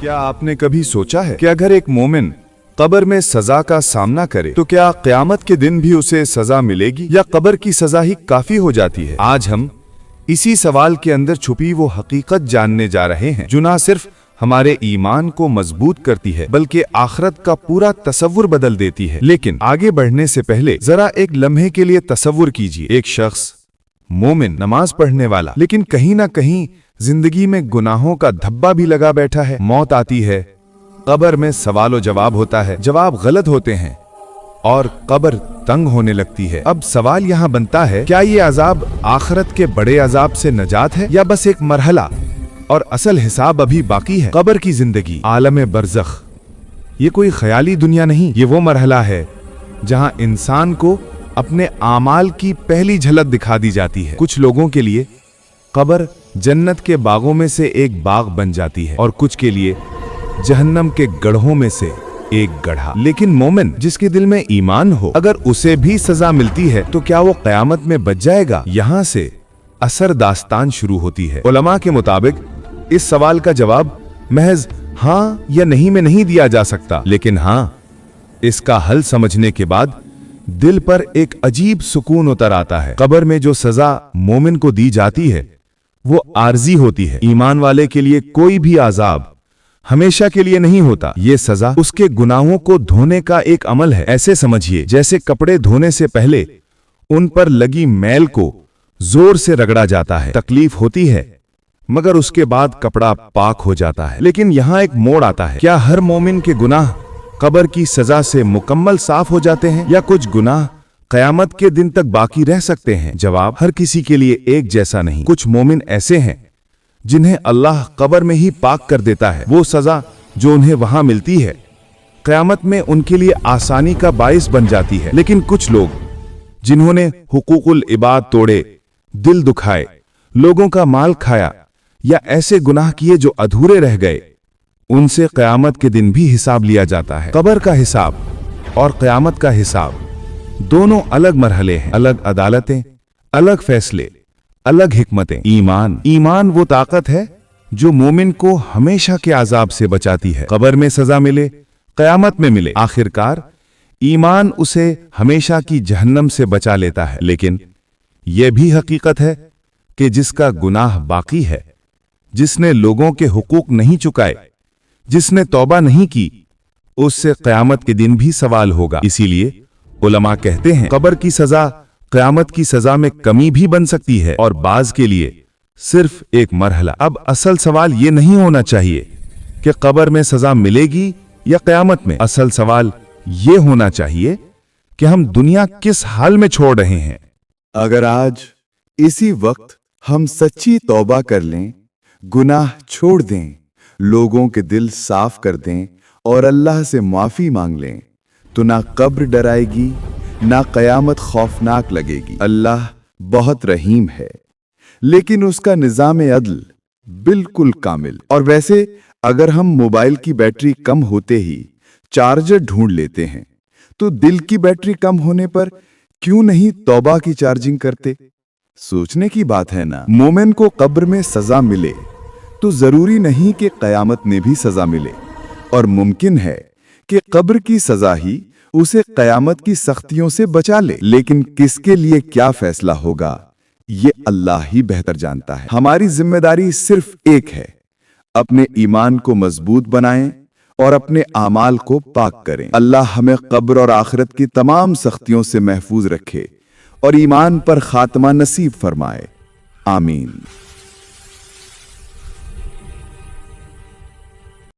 क्या आपने कभी सोचा है कि अगर एक मोमिन कब्र में सजा का सामना करे तो क्या क़यामत के दिन भी उसे सजा मिलेगी या कब्र की सजा ही काफी हो जाती है? आज हम इसी सवाल के अंदर छुपी वो हकीकत जानने जा रहे हैं जो ना सिर्फ हमारे ईमान को मजबूत करती है बल्कि आखिरत का पूरा तस्वुर बदल देती है। लेकिन आगे बढ़ने से पहले जरा एक लम्हे के लिए तस्वुर कीजिए, एक शख्स मोमिन, नमाज पढ़ने वाला, लेकिन कहीं ना कहीं जिंदगी में गुनाहों का धब्बा भी लगा बैठा है। मौत आती है, कब्र में सवाल जवाब होता है, जवाब गलत होते हैं और कब्र तंग होने लगती है। अब सवाल यहाँ बनता है, क्या ये अजाब आखिरत के बड़े अजाब से नजात है या बस एक मरहला और असल हिसाब अभी बाकी है? कब्र की जिंदगी, आलम बरज़ख, ये कोई ख्याली दुनिया नहीं, ये वो मरहला है जहाँ इंसान को अपने आमाल की पहली झलक दिखा दी जाती है। कुछ लोगों के लिए कब्र जन्नत के बागों में से एक बाग बन जाती है और कुछ के लिए जहन्नम के गढ़ों में से एक गढ़ा। लेकिन मोमिन जिसके दिल में ईमान हो, अगर उसे भी सजा मिलती है तो क्या वो क़यामत में बच जाएगा? यहाँ से असर दास्तान शुरू होती है। उलमा के मुताबिक इस सवाल का जवाब महज हाँ या नहीं में नहीं दिया जा सकता, लेकिन हाँ, इसका हल समझने के बाद दिल पर एक अजीब सुकून उतर आता है। कब्र में जो सजा मोमिन को दी जाती है वो आर्जी होती है। ईमान वाले के लिए कोई भी अजाब हमेशा के लिए नहीं होता। ये सजा उसके गुनाहों को धोने का एक अमल है। ऐसे समझिए जैसे कपड़े धोने से पहले उन पर लगी मैल को जोर से रगड़ा जाता है। तकलीफ होती है मगर उसके बाद कपड़ा पाक हो जाता है। लेकिन यहाँ एक मोड़ आता है। क्या हर मोमिन के गुनाह कब्र की सजा से मुकम्मल साफ हो जाते हैं या कुछ गुनाह क़यामत के दिन तक बाकी रह सकते हैं? जवाब हर किसी के लिए एक जैसा नहीं। कुछ मोमिन ऐसे हैं जिन्हें अल्लाह कब्र में ही पाक कर देता है। वो सजा जो उन्हें वहां मिलती है क़यामत में उनके लिए आसानी का बाइस बन जाती है। लेकिन कुछ लोग जिन्होंने हुकूकुल इबाद तोड़े, दिल दुखाए, लोगों का माल खाया या ऐसे गुनाह किए जो अधूरे रह गए, उनसे क़यामत के दिन भी हिसाब लिया जाता है। कब्र का हिसाब और क़यामत का हिसाब दोनों अलग मरहले हैं, अलग अदालतें, अलग फैसले, अलग हिकमतें। ईमान वो ताकत है जो मोमिन को हमेशा के अजाब से बचाती है। कब्र में सजा मिले, क़यामत में मिले, आखिरकार ईमान उसे हमेशा की जहन्नम से बचा लेता है। लेकिन यह भी हकीकत है कि जिसका गुनाह बाकी है, जिसने लोगों के हुकूक नहीं चुकाए, जिसने तौबा नहीं की, उससे क़यामत के दिन भी सवाल होगा। इसीलिए उलमा कहते हैं कब्र की सजा क़यामत की सजा में कमी भी बन सकती है और बाज के लिए सिर्फ एक मरहला। अब असल सवाल ये नहीं होना चाहिए कि कब्र में सजा मिलेगी या क़यामत में। असल सवाल ये होना चाहिए कि हम दुनिया किस हाल में छोड़ रहे हैं। अगर आज इसी वक्त हम सच्ची तौबा कर लें, गुनाह छोड़ दें, लोगों के दिल साफ कर दें और अल्लाह से माफी मांग लें, तो ना कब्र डराएगी ना क़यामत खौफनाक लगेगी। अल्लाह बहुत रहीम है, लेकिन उसका निज़ाम अदल बिल्कुल कामिल। और वैसे अगर हम मोबाइल की बैटरी कम होते ही चार्जर ढूंढ लेते हैं, तो दिल की बैटरी कम होने पर क्यों नहीं तौबा की चार्जिंग करते? सोचने की बात है ना। मोमिन को कब्र में सजा मिले तो जरूरी नहीं कि क़यामत में भी सजा मिले, और मुमकिन है कि कब्र की सजा ही उसे क़यामत की सख्तियों से बचा ले। लेकिन किसके लिए क्या फैसला होगा ये अल्लाह ही बेहतर जानता है। हमारी जिम्मेदारी सिर्फ एक है, अपने ईमान को मजबूत बनाएं और अपने आमाल को पाक करें। अल्लाह हमें कब्र और आखिरत की तमाम सख्तियों से महफूज रखे और ईमान पर खात्मा नसीब फरमाए। आमीन।